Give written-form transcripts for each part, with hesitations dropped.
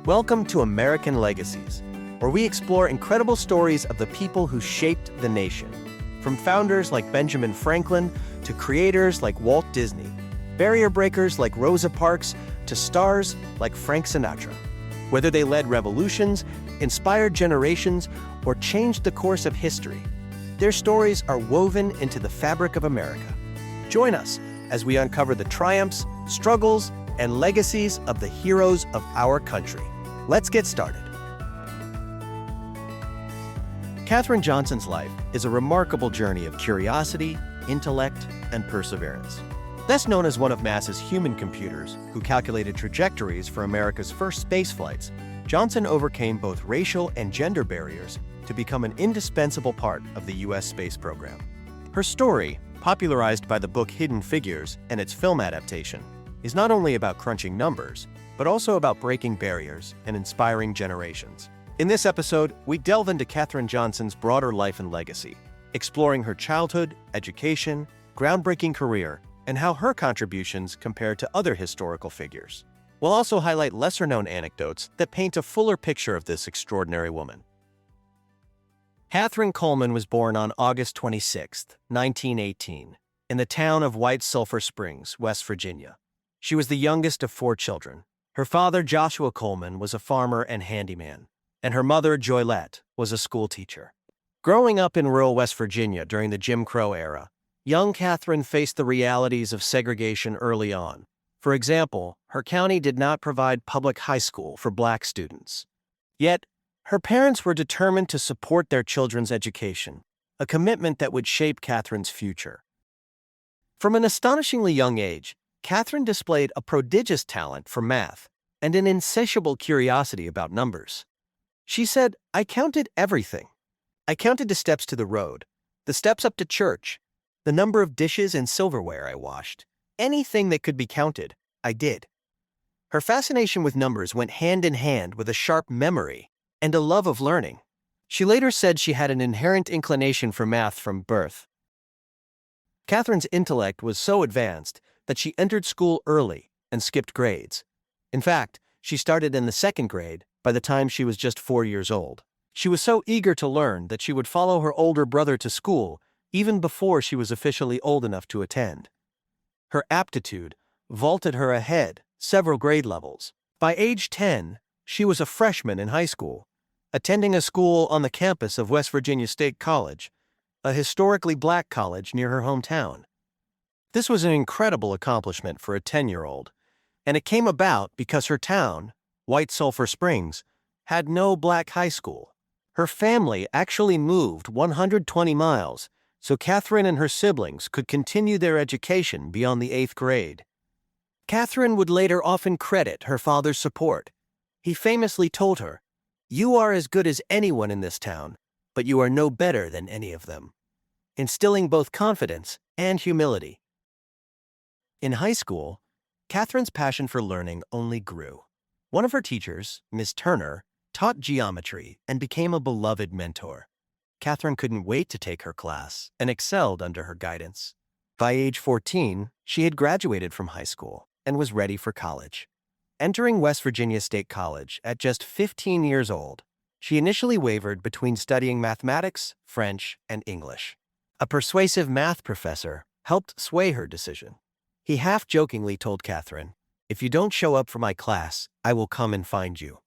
Welcome to American Legacies, where we explore incredible stories of the people who shaped the nation. From founders like Benjamin Franklin to creators like Walt Disney, barrier breakers like Rosa Parks to stars like Frank Sinatra. Whether they led revolutions, inspired generations, or changed the course of history, their stories are woven into the fabric of America. Join us as we uncover the triumphs, struggles, and legacies of the heroes of our country. Let's get started. Katherine Johnson's life is a remarkable journey of curiosity, intellect, and perseverance. Best known as one of NASA's human computers who calculated trajectories for America's first spaceflights, Johnson overcame both racial and gender barriers to become an indispensable part of the U.S. space program. Her story, popularized by the book Hidden Figures and its film adaptation, is not only about crunching numbers, but also about breaking barriers and inspiring generations. In this episode, we delve into Katherine Johnson's broader life and legacy, exploring her childhood, education, groundbreaking career, and how her contributions compare to other historical figures. We'll also highlight lesser-known anecdotes that paint a fuller picture of this extraordinary woman. Katherine Coleman was born on August 26, 1918, in the town of White Sulphur Springs, West Virginia. She was the youngest of 4 children. Her father, Joshua Coleman, was a farmer and handyman, and her mother, Joylette, was a schoolteacher. Growing up in rural West Virginia during the Jim Crow era, young Katherine faced the realities of segregation early on. For example, her county did not provide public high school for Black students. Yet, her parents were determined to support their children's education, a commitment that would shape Katherine's future. From an astonishingly young age, Katherine displayed a prodigious talent for math and an insatiable curiosity about numbers. She said, "I counted everything. I counted the steps to the road, the steps up to church, the number of dishes and silverware I washed. Anything that could be counted, I did." Her fascination with numbers went hand in hand with a sharp memory and a love of learning. She later said she had an inherent inclination for math from birth. Katherine's intellect was so advanced that she entered school early and skipped grades. In fact, she started in the 2nd grade by the time she was just 4 years old. She was so eager to learn that she would follow her older brother to school even before she was officially old enough to attend. Her aptitude vaulted her ahead several grade levels. By age 10, she was a freshman in high school, attending a school on the campus of West Virginia State College, a historically Black college near her hometown. This was an incredible accomplishment for a 10-year-old, and it came about because her town, White Sulphur Springs, had no Black high school. Her family actually moved 120 miles so Katherine and her siblings could continue their education beyond the 8th grade. Katherine would later often credit her father's support. He famously told her, "You are as good as anyone in this town, but you are no better than any of them," instilling both confidence and humility. In high school, Katherine's passion for learning only grew. One of her teachers, Miss Turner, taught geometry and became a beloved mentor. Katherine couldn't wait to take her class and excelled under her guidance. By age 14, she had graduated from high school and was ready for college. Entering West Virginia State College at just 15 years old, she initially wavered between studying mathematics, French, and English. A persuasive math professor helped sway her decision. He half-jokingly told Katherine, "If you don't show up for my class, I will come and find you."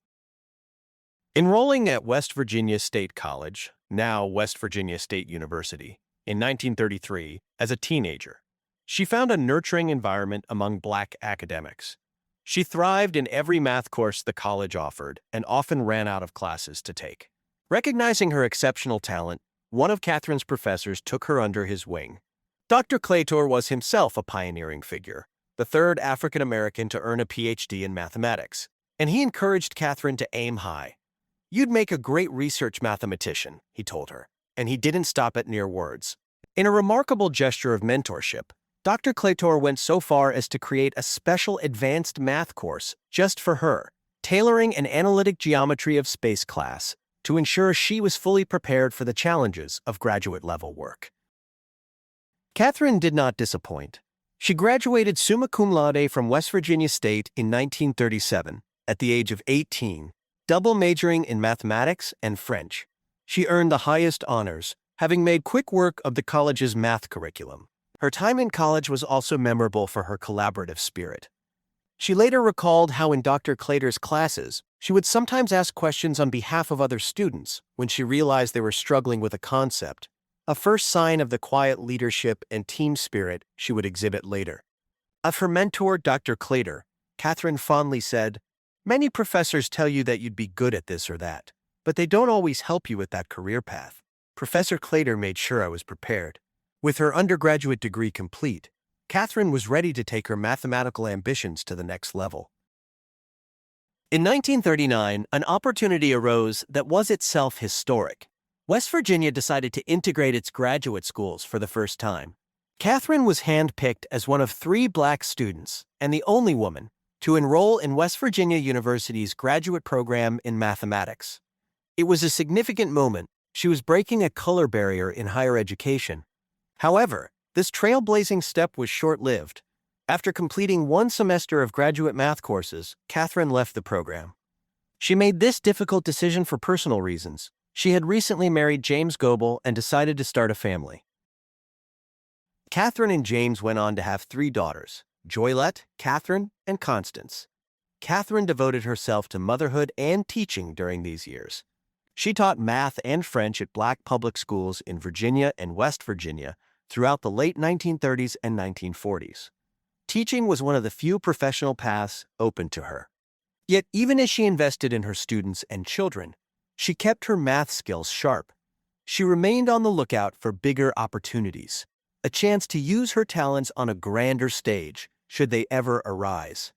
Enrolling at West Virginia State College, now West Virginia State University, in 1933 as a teenager, she found a nurturing environment among Black academics. She thrived in every math course the college offered and often ran out of classes to take. Recognizing her exceptional talent, one of Katherine's professors took her under his wing. Dr. Claytor was himself a pioneering figure, the 3rd African American to earn a PhD in mathematics, and he encouraged Katherine to aim high. "You'd make a great research mathematician," he told her, and he didn't stop at mere words. In a remarkable gesture of mentorship, Dr. Claytor went so far as to create a special advanced math course just for her, tailoring an analytic geometry of space class to ensure she was fully prepared for the challenges of graduate-level work. Katherine did not disappoint. She graduated summa cum laude from West Virginia State in 1937 at the age of 18, double majoring in mathematics and French. She earned the highest honors, having made quick work of the college's math curriculum. Her time in college was also memorable for her collaborative spirit. She later recalled how in Dr. Claytor's classes, she would sometimes ask questions on behalf of other students when she realized they were struggling with a concept, a first sign of the quiet leadership and team spirit she would exhibit later. Of her mentor, Dr. Claytor, Katherine fondly said, "Many professors tell you that you'd be good at this or that, but they don't always help you with that career path. Professor Claytor made sure I was prepared." With her undergraduate degree complete, Katherine was ready to take her mathematical ambitions to the next level. In 1939, an opportunity arose that was itself historic. West Virginia decided to integrate its graduate schools for the first time. Katherine was handpicked as one of 3 black students, and the only woman, to enroll in West Virginia University's graduate program in mathematics. It was a significant moment. She was breaking a color barrier in higher education. However, this trailblazing step was short-lived. After completing 1 semester of graduate math courses, Katherine left the program. She made this difficult decision for personal reasons. She had recently married James Goebel and decided to start a family. Katherine and James went on to have 3 daughters, Joylette, Katherine, and Constance. Katherine devoted herself to motherhood and teaching during these years. She taught math and French at black public schools in Virginia and West Virginia throughout the late 1930s and 1940s. Teaching was one of the few professional paths open to her. Yet even as she invested in her students and children, she kept her math skills sharp. She remained on the lookout for bigger opportunities, a chance to use her talents on a grander stage should they ever arise.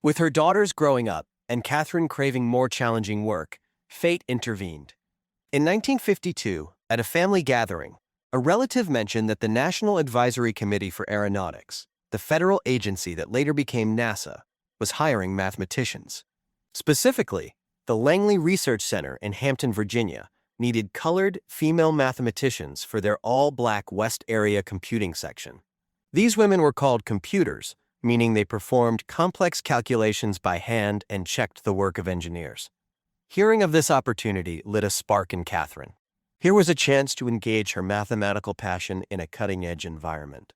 With her daughters growing up and Katherine craving more challenging work, fate intervened. In 1952, at a family gathering, a relative mentioned that the National Advisory Committee for Aeronautics, the federal agency that later became NASA, was hiring mathematicians. Specifically, the Langley Research Center in Hampton, Virginia, needed colored female mathematicians for their all-black West Area computing section. These women were called computers, meaning they performed complex calculations by hand and checked the work of engineers. Hearing of this opportunity lit a spark in Katherine. Here was a chance to engage her mathematical passion in a cutting-edge environment.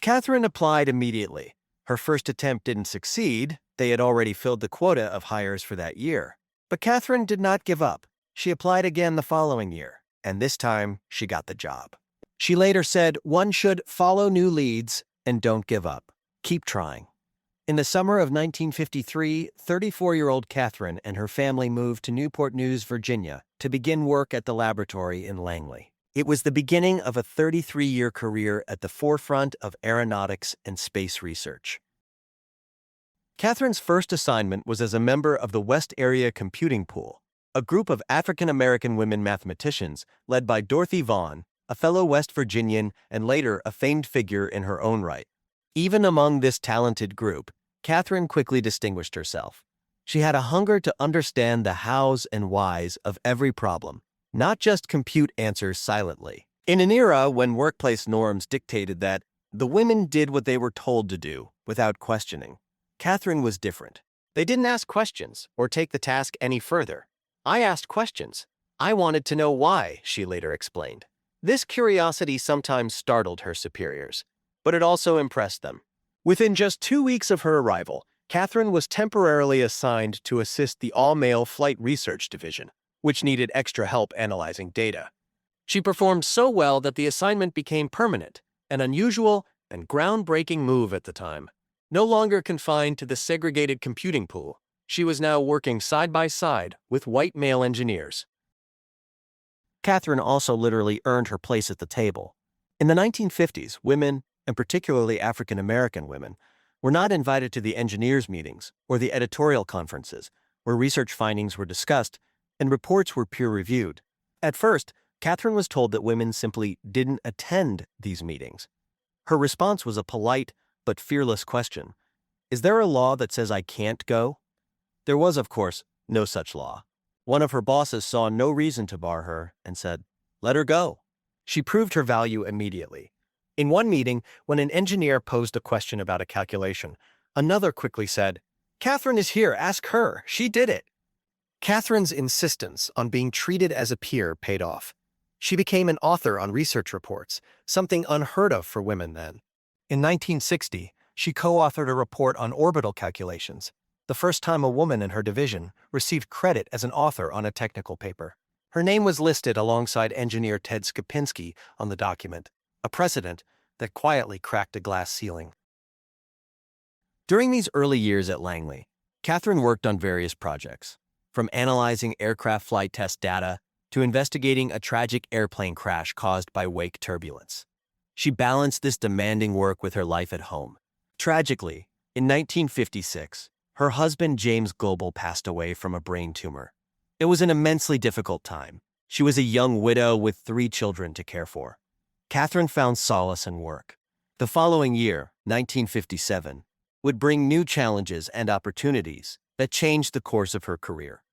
Katherine applied immediately. Her first attempt didn't succeed. They had already filled the quota of hires for that year. But Katherine did not give up. She applied again the following year, and this time she got the job. She later said, "One should follow new leads and don't give up. Keep trying." In the summer of 1953, 34-year-old Katherine and her family moved to Newport News, Virginia, to begin work at the laboratory in Langley. It was the beginning of a 33-year career at the forefront of aeronautics and space research. Katherine's first assignment was as a member of the West Area Computing Pool, a group of African-American women mathematicians led by Dorothy Vaughan, a fellow West Virginian and later a famed figure in her own right. Even among this talented group, Katherine quickly distinguished herself. She had a hunger to understand the hows and whys of every problem, not just compute answers silently. In an era when workplace norms dictated that the women did what they were told to do without questioning, Katherine was different. They didn't ask questions or take the task any further. "I asked questions. I wanted to know why," she later explained. This curiosity sometimes startled her superiors, but it also impressed them. Within just 2 weeks of her arrival, Katherine was temporarily assigned to assist the all-male Flight Research Division, which needed extra help analyzing data. She performed so well that the assignment became permanent, an unusual and groundbreaking move at the time. No longer confined to the segregated computing pool, she was now working side by side with white male engineers. Katherine also literally earned her place at the table. In the 1950s, women, and particularly African-American women, were not invited to the engineers' meetings or the editorial conferences, where research findings were discussed and reports were peer-reviewed. At first, Katherine was told that women simply didn't attend these meetings. Her response was a polite but fearless question. "Is there a law that says I can't go?" There was, of course, no such law. One of her bosses saw no reason to bar her and said, "Let her go." She proved her value immediately. In one meeting, when an engineer posed a question about a calculation, Another quickly said, "Katherine is here, ask her, she did it." Katherine's insistence on being treated as a peer paid off. She became an author on research reports, something unheard of for women then. In 1960, she co-authored a report on orbital calculations, the first time a woman in her division received credit as an author on a technical paper. Her name was listed alongside engineer Ted Skopinski on the document, a precedent that quietly cracked a glass ceiling. During these early years at Langley, Katherine worked on various projects, from analyzing aircraft flight test data to investigating a tragic airplane crash caused by wake turbulence. She balanced this demanding work with her life at home. Tragically, in 1956, her husband James Goebel passed away from a brain tumor. It was an immensely difficult time. She was a young widow with 3 children to care for. Katherine found solace in work. The following year, 1957, would bring new challenges and opportunities that changed the course of her career.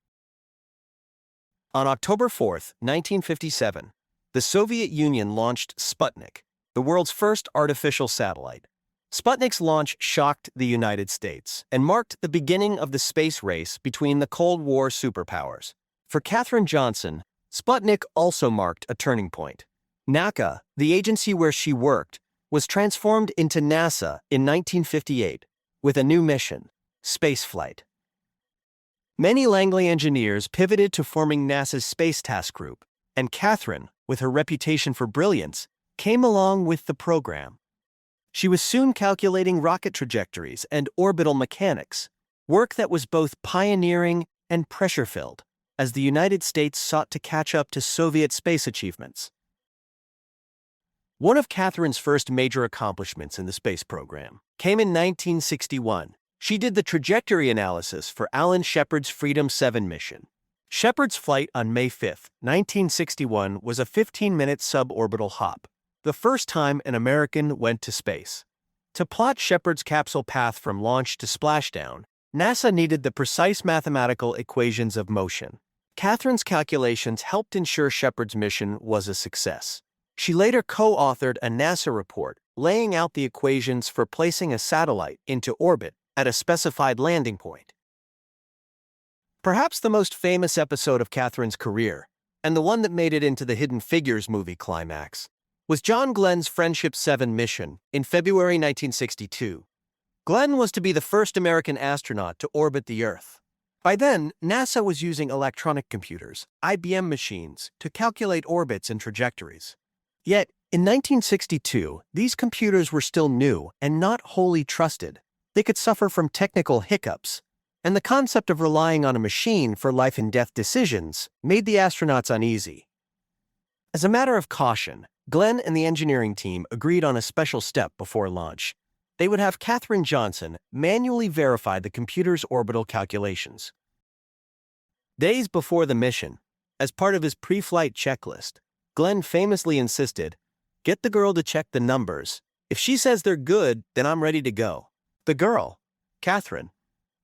On October 4, 1957, the Soviet Union launched Sputnik, the world's first artificial satellite. Sputnik's launch shocked the United States and marked the beginning of the space race between the Cold War superpowers. For Katherine Johnson, Sputnik also marked a turning point. NASA, the agency where she worked, was transformed into NASA in 1958 with a new mission, spaceflight. Many Langley engineers pivoted to forming NASA's Space Task Group, and Katherine, with her reputation for brilliance, came along with the program. She was soon calculating rocket trajectories and orbital mechanics, work that was both pioneering and pressure-filled, as the United States sought to catch up to Soviet space achievements. One of Katherine's first major accomplishments in the space program came in 1961. She did the trajectory analysis for Alan Shepard's Freedom 7 mission. Shepard's flight on May 5, 1961 was a 15-minute suborbital hop, the first time an American went to space. To plot Shepard's capsule path from launch to splashdown, NASA needed the precise mathematical equations of motion. Katherine's calculations helped ensure Shepard's mission was a success. She later co-authored a NASA report laying out the equations for placing a satellite into orbit at a specified landing point. Perhaps the most famous episode of Katherine's career, and the one that made it into the Hidden Figures movie climax, was John Glenn's Friendship 7 mission in February 1962. Glenn was to be the first American astronaut to orbit the Earth. By then, NASA was using electronic computers, IBM machines, to calculate orbits and trajectories. Yet, in 1962, these computers were still new and not wholly trusted. They could suffer from technical hiccups, and the concept of relying on a machine for life-and-death decisions made the astronauts uneasy. As a matter of caution, Glenn and the engineering team agreed on a special step before launch. They would have Katherine Johnson manually verify the computer's orbital calculations. Days before the mission, as part of his pre-flight checklist, Glenn famously insisted, "Get the girl to check the numbers. If she says they're good, then I'm ready to go." The girl, Katherine,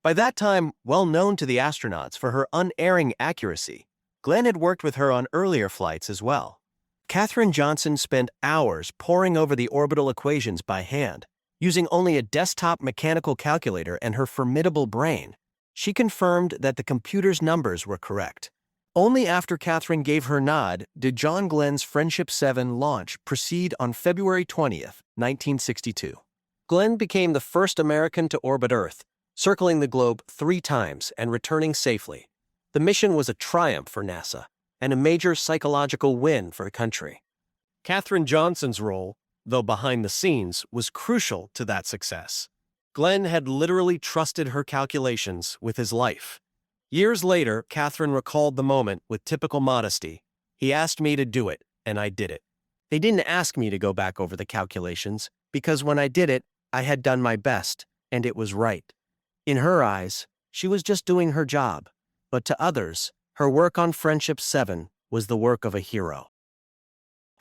by that time well known to the astronauts for her unerring accuracy, Glenn had worked with her on earlier flights as well. Katherine Johnson spent hours poring over the orbital equations by hand, using only a desktop mechanical calculator and her formidable brain. She confirmed that the computer's numbers were correct. Only after Katherine gave her nod did John Glenn's Friendship 7 launch proceed on February 20th, 1962. Glenn became the first American to orbit Earth, circling the globe 3 times and returning safely. The mission was a triumph for NASA and a major psychological win for the country. Katherine Johnson's role, though behind the scenes, was crucial to that success. Glenn had literally trusted her calculations with his life. Years later, Katherine recalled the moment with typical modesty. "He asked me to do it, and I did it. They didn't ask me to go back over the calculations, because when I did it, I had done my best, and it was right." In her eyes, she was just doing her job, but to others, her work on Friendship 7 was the work of a hero.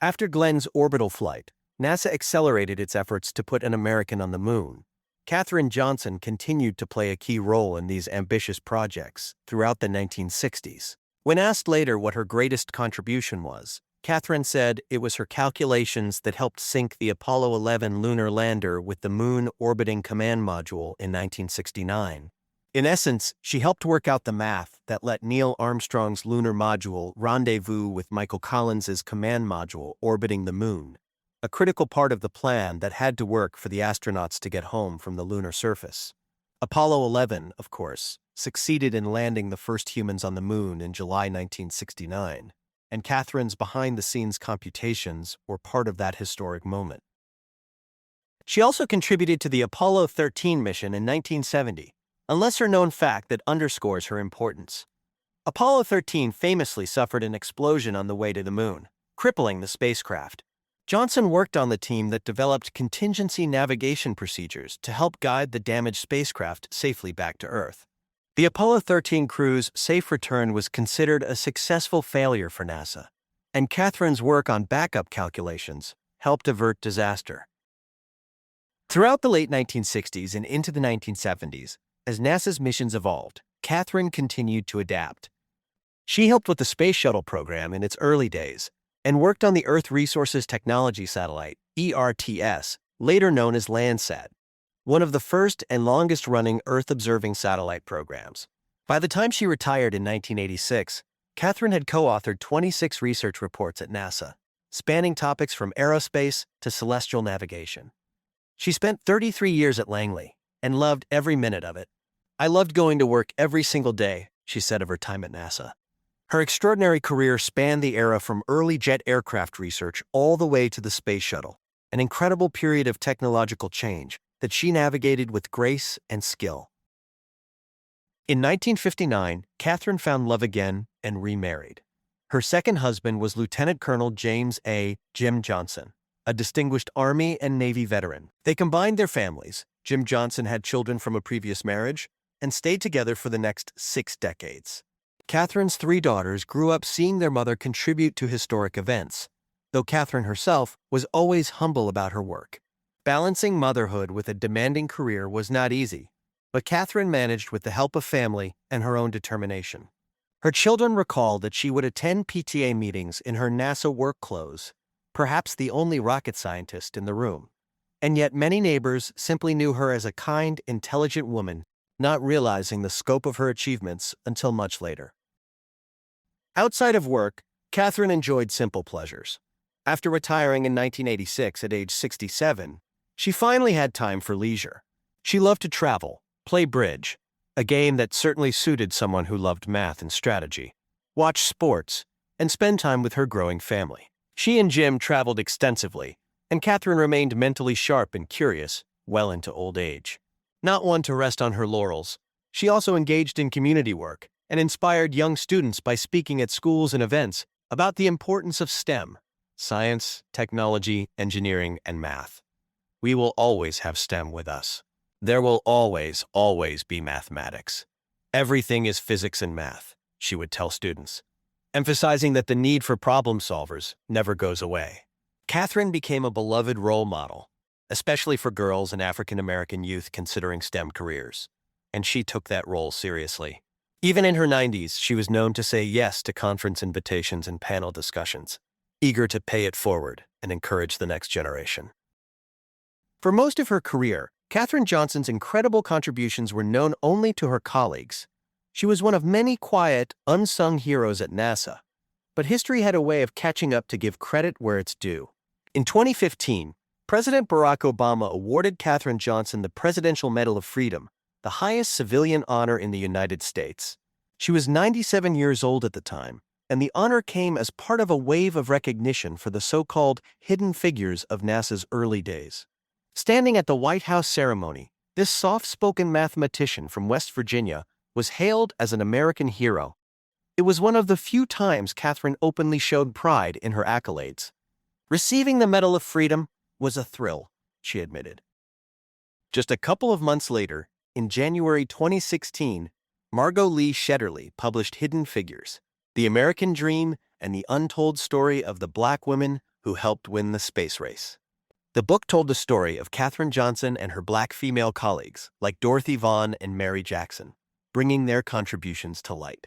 After Glenn's orbital flight, NASA accelerated its efforts to put an American on the moon. Katherine Johnson continued to play a key role in these ambitious projects throughout the 1960s. When asked later what her greatest contribution was, Katherine said it was her calculations that helped sync the Apollo 11 lunar lander with the Moon Orbiting Command Module in 1969. In essence, she helped work out the math that let Neil Armstrong's lunar module rendezvous with Michael Collins's command module orbiting the Moon, a critical part of the plan that had to work for the astronauts to get home from the lunar surface. Apollo 11, of course, succeeded in landing the first humans on the Moon in July 1969, and Katherine's behind-the-scenes computations were part of that historic moment. She also contributed to the Apollo 13 mission in 1970, a lesser-known fact that underscores her importance. Apollo 13 famously suffered an explosion on the way to the Moon, crippling the spacecraft. Johnson worked on the team that developed contingency navigation procedures to help guide the damaged spacecraft safely back to Earth. The Apollo 13 crew's safe return was considered a successful failure for NASA, and Katherine's work on backup calculations helped avert disaster. Throughout the late 1960s and into the 1970s, as NASA's missions evolved, Katherine continued to adapt. She helped with the Space Shuttle program in its early days and worked on the Earth Resources Technology Satellite, ERTS, later known as Landsat, one of the first and longest-running Earth-observing satellite programs. By the time she retired in 1986, Katherine had co-authored 26 research reports at NASA, spanning topics from aerospace to celestial navigation. She spent 33 years at Langley and loved every minute of it. "I loved going to work every single day," she said of her time at NASA. Her extraordinary career spanned the era from early jet aircraft research all the way to the Space Shuttle, an incredible period of technological change that she navigated with grace and skill. In 1959, Katherine found love again and remarried. Her second husband was Lieutenant Colonel James A. Jim Johnson, a distinguished Army and Navy veteran. They combined their families. Jim Johnson had children from a previous marriage and stayed together for the next 6 decades. Katherine's 3 daughters grew up seeing their mother contribute to historic events, though Katherine herself was always humble about her work. Balancing motherhood with a demanding career was not easy, but Katherine managed with the help of family and her own determination. Her children recall that she would attend PTA meetings in her NASA work clothes, perhaps the only rocket scientist in the room. And yet many neighbors simply knew her as a kind, intelligent woman, not realizing the scope of her achievements until much later. Outside of work, Katherine enjoyed simple pleasures. After retiring in 1986 at age 67, she finally had time for leisure. She loved to travel, play bridge, a game that certainly suited someone who loved math and strategy, watch sports, and spend time with her growing family. She and Jim traveled extensively, and Katherine remained mentally sharp and curious well into old age. Not one to rest on her laurels, she also engaged in community work and inspired young students by speaking at schools and events about the importance of STEM: science, technology, engineering, and math. "We will always have STEM with us. There will always, always be mathematics. Everything is physics and math," she would tell students, emphasizing that the need for problem solvers never goes away. Katherine became a beloved role model, especially for girls and African American youth considering STEM careers, and she took that role seriously. Even in her 90s, she was known to say yes to conference invitations and panel discussions, eager to pay it forward and encourage the next generation. For most of her career, Katherine Johnson's incredible contributions were known only to her colleagues. She was one of many quiet, unsung heroes at NASA, but history had a way of catching up to give credit where it's due. In 2015, President Barack Obama awarded Katherine Johnson the Presidential Medal of Freedom, the highest civilian honor in the United States. She was 97 years old at the time, and the honor came as part of a wave of recognition for the so-called hidden figures of NASA's early days. Standing at the White House ceremony, this soft-spoken mathematician from West Virginia was hailed as an American hero. It was one of the few times Katherine openly showed pride in her accolades. Receiving the Medal of Freedom was a thrill, she admitted. Just a couple of months later, in January 2016, Margot Lee Shetterly published Hidden Figures: The American Dream and the Untold Story of the Black Women Who Helped Win the Space Race. The book told the story of Katherine Johnson and her black female colleagues, like Dorothy Vaughan and Mary Jackson, bringing their contributions to light.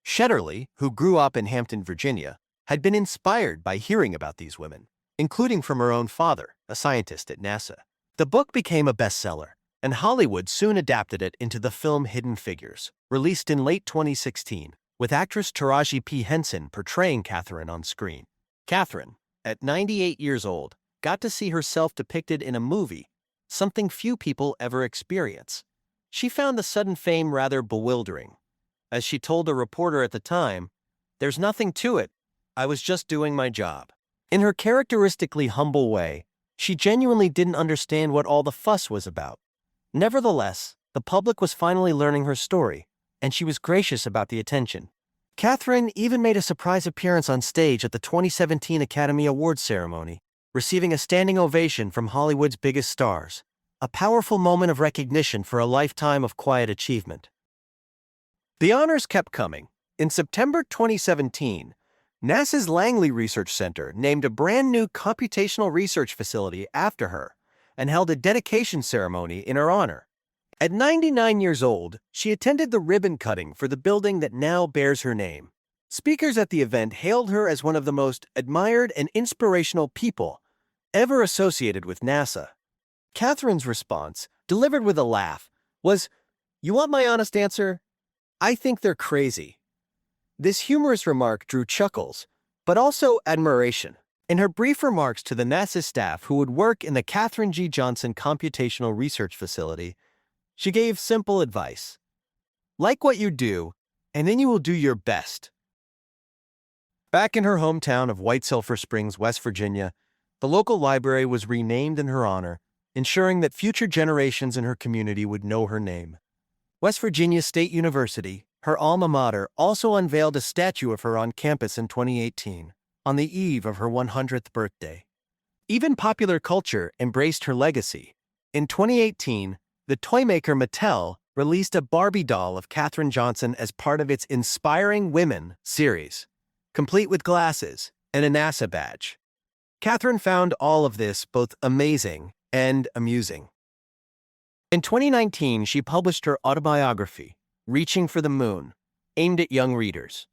Shetterly, who grew up in Hampton, Virginia, had been inspired by hearing about these women, including from her own father, a scientist at NASA. The book became a bestseller, and Hollywood soon adapted it into the film Hidden Figures, released in late 2016, with actress Taraji P. Henson portraying Katherine on screen. Katherine, at 98 years old, got to see herself depicted in a movie, something few people ever experience. She found the sudden fame rather bewildering. As she told a reporter at the time, "There's nothing to it. I was just doing my job." In her characteristically humble way, she genuinely didn't understand what all the fuss was about. Nevertheless, the public was finally learning her story, and she was gracious about the attention. Katherine even made a surprise appearance on stage at the 2017 Academy Awards ceremony, receiving a standing ovation from Hollywood's biggest stars, a powerful moment of recognition for a lifetime of quiet achievement. The honors kept coming. In September 2017, NASA's Langley Research Center named a brand new computational research facility after her and held a dedication ceremony in her honor. At 99 years old, she attended the ribbon cutting for the building that now bears her name. Speakers at the event hailed her as one of the most admired and inspirational people ever associated with NASA. Katherine's response, delivered with a laugh, was, "You want my honest answer? I think they're crazy." This humorous remark drew chuckles, but also admiration. In her brief remarks to the NASA staff who would work in the Katherine G. Johnson Computational Research Facility, she gave simple advice. Like what you do, and then you will do your best. Back in her hometown of White Sulphur Springs, West Virginia, the local library was renamed in her honor, ensuring that future generations in her community would know her name. West Virginia State University, her alma mater, also unveiled a statue of her on campus in 2018, on the eve of her 100th birthday. Even popular culture embraced her legacy. In 2018, the toymaker Mattel released a Barbie doll of Katherine Johnson as part of its Inspiring Women series, complete with glasses and a NASA badge. Katherine found all of this both amazing and amusing. In 2019, she published her autobiography, Reaching for the Moon, aimed at young readers.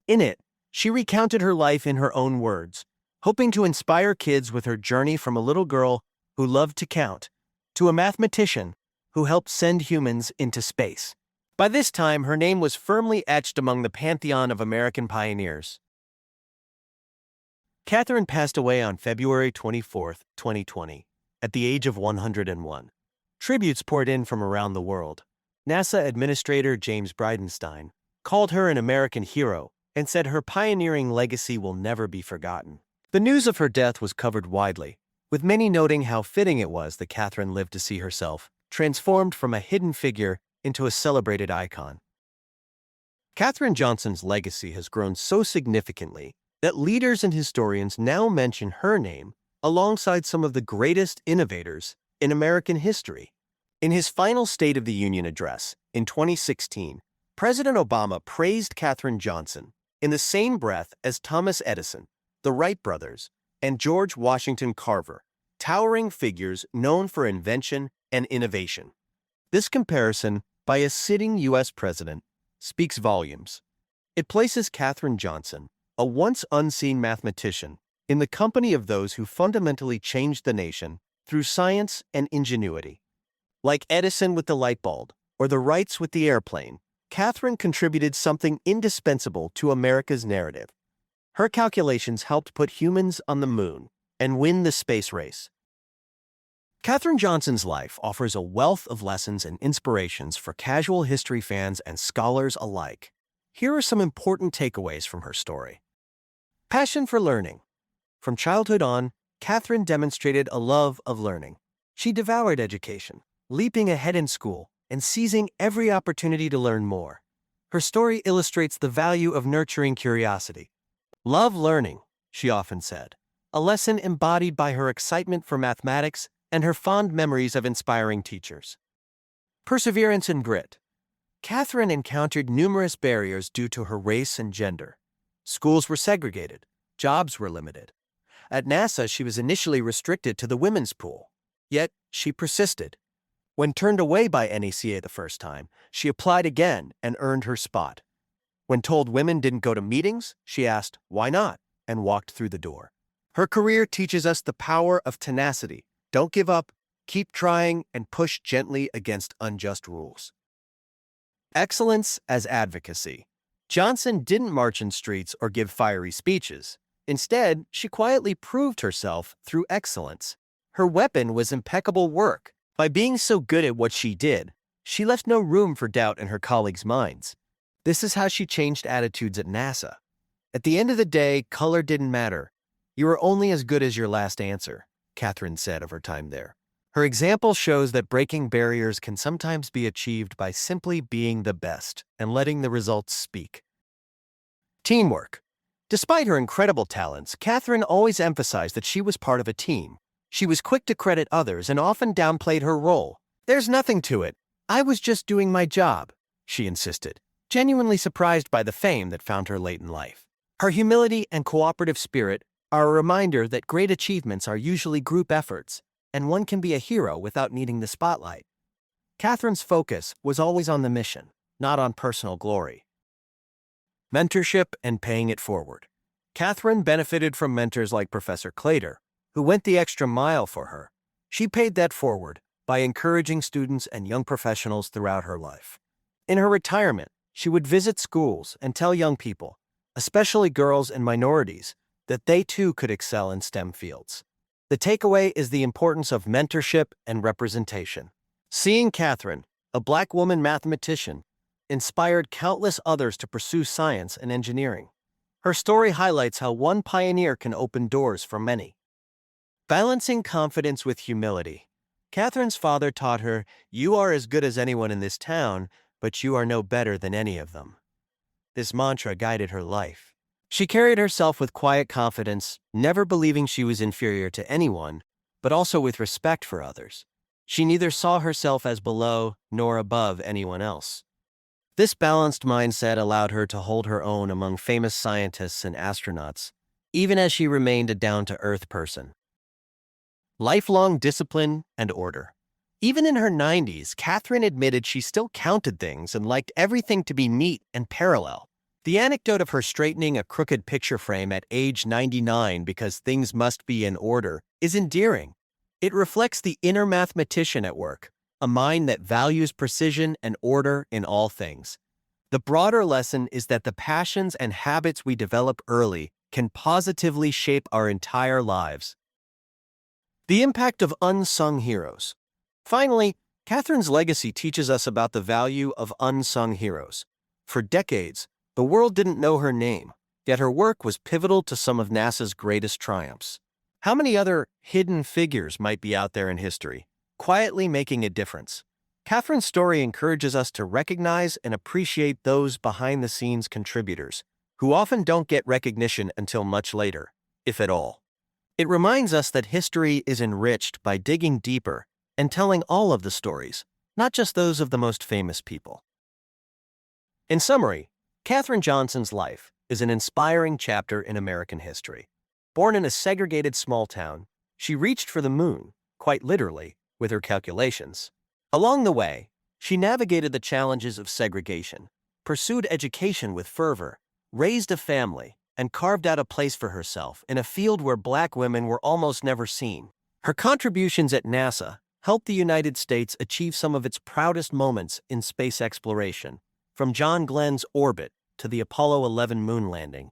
In it, she recounted her life in her own words, hoping to inspire kids with her journey from a little girl who loved to count to a mathematician who helped send humans into space. By this time, her name was firmly etched among the pantheon of American pioneers. Katherine passed away on February 24, 2020, at the age of 101. Tributes poured in from around the world. NASA Administrator James Bridenstine called her an American hero and said her pioneering legacy will never be forgotten. The news of her death was covered widely, with many noting how fitting it was that Katherine lived to see herself transformed from a hidden figure into a celebrated icon. Katherine Johnson's legacy has grown so significantly that leaders and historians now mention her name alongside some of the greatest innovators in American history. In his final State of the Union address in 2016, President Obama praised Katherine Johnson in the same breath as Thomas Edison, the Wright brothers, and George Washington Carver, towering figures known for invention and innovation. This comparison by a sitting U.S. president speaks volumes. It places Katherine Johnson, a once unseen mathematician, in the company of those who fundamentally changed the nation through science and ingenuity. Like Edison with the light bulb or the Wrights with the airplane, Katherine contributed something indispensable to America's narrative. Her calculations helped put humans on the moon and win the space race. Katherine Johnson's life offers a wealth of lessons and inspirations for casual history fans and scholars alike. Here are some important takeaways from her story. Passion for learning. From childhood on, Katherine demonstrated a love of learning. She devoured education, leaping ahead in school and seizing every opportunity to learn more. Her story illustrates the value of nurturing curiosity. Love learning, she often said, a lesson embodied by her excitement for mathematics and her fond memories of inspiring teachers. Perseverance and grit. Katherine encountered numerous barriers due to her race and gender. Schools were segregated, jobs were limited. At NASA, she was initially restricted to the women's pool, yet she persisted. When turned away by NACA the first time, she applied again and earned her spot. When told women didn't go to meetings, she asked, "Why not?" and walked through the door. Her career teaches us the power of tenacity. Don't give up, keep trying, and push gently against unjust rules. Excellence as advocacy. Johnson didn't march in streets or give fiery speeches. Instead, she quietly proved herself through excellence. Her weapon was impeccable work. By being so good at what she did, she left no room for doubt in her colleagues' minds. This is how she changed attitudes at NASA. At the end of the day, color didn't matter. You were only as good as your last answer, Katherine said of her time there. Her example shows that breaking barriers can sometimes be achieved by simply being the best and letting the results speak. Teamwork. Despite her incredible talents, Katherine always emphasized that she was part of a team. She was quick to credit others and often downplayed her role. "There's nothing to it. I was just doing my job," she insisted, genuinely surprised by the fame that found her late in life. Her humility and cooperative spirit are a reminder that great achievements are usually group efforts, and one can be a hero without needing the spotlight. Katherine's focus was always on the mission, not on personal glory. Mentorship and paying it forward. Katherine benefited from mentors like Professor Claytor, who went the extra mile for her. She paid that forward by encouraging students and young professionals throughout her life. In her retirement, she would visit schools and tell young people, especially girls and minorities, that they too could excel in STEM fields. The takeaway is the importance of mentorship and representation. Seeing Katherine, a Black woman mathematician, inspired countless others to pursue science and engineering. Her story highlights how one pioneer can open doors for many. Balancing confidence with humility. Katherine's father taught her, "You are as good as anyone in this town, but you are no better than any of them." This mantra guided her life. She carried herself with quiet confidence, never believing she was inferior to anyone, but also with respect for others. She neither saw herself as below nor above anyone else. This balanced mindset allowed her to hold her own among famous scientists and astronauts, even as she remained a down-to-earth person. Lifelong discipline and order. Even in her 90s, Katherine admitted she still counted things and liked everything to be neat and parallel. The anecdote of her straightening a crooked picture frame at age 99 because things must be in order is endearing. It reflects the inner mathematician at work, a mind that values precision and order in all things. The broader lesson is that the passions and habits we develop early can positively shape our entire lives. The impact of unsung heroes. Finally, Katherine's legacy teaches us about the value of unsung heroes. For decades, the world didn't know her name, yet her work was pivotal to some of NASA's greatest triumphs. How many other hidden figures might be out there in history, quietly making a difference? Katherine's story encourages us to recognize and appreciate those behind-the-scenes contributors, who often don't get recognition until much later, if at all. It reminds us that history is enriched by digging deeper and telling all of the stories, not just those of the most famous people. In summary, Katherine Johnson's life is an inspiring chapter in American history. Born in a segregated small town, she reached for the moon, quite literally, with her calculations. Along the way, she navigated the challenges of segregation, pursued education with fervor, raised a family, and carved out a place for herself in a field where Black women were almost never seen. Her contributions at NASA helped the United States achieve some of its proudest moments in space exploration, from John Glenn's orbit to the Apollo 11 moon landing.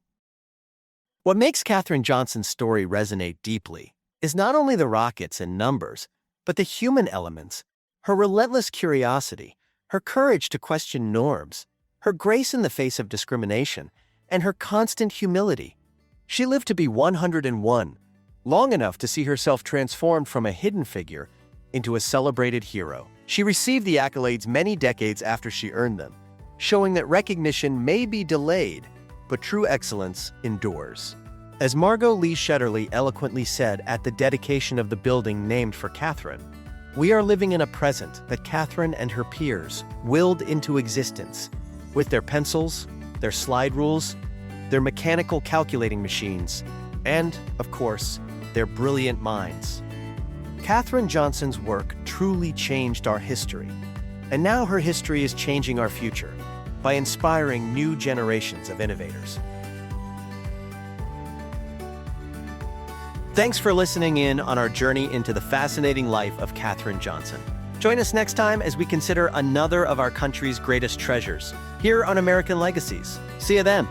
What makes Katherine Johnson's story resonate deeply is not only the rockets and numbers, but the human elements, her relentless curiosity, her courage to question norms, her grace in the face of discrimination, and her constant humility. She lived to be 101, long enough to see herself transformed from a hidden figure into a celebrated hero. She received the accolades many decades after she earned them, showing that recognition may be delayed, but true excellence endures. As Margot Lee Shetterly eloquently said at the dedication of the building named for Katherine, "We are living in a present that Katherine and her peers willed into existence, with their pencils, their slide rules, their mechanical calculating machines, and, of course, their brilliant minds." Katherine Johnson's work truly changed our history, and now her history is changing our future by inspiring new generations of innovators. Thanks for listening in on our journey into the fascinating life of Katherine Johnson. Join us next time as we consider another of our country's greatest treasures, here on American Legacies. See you then.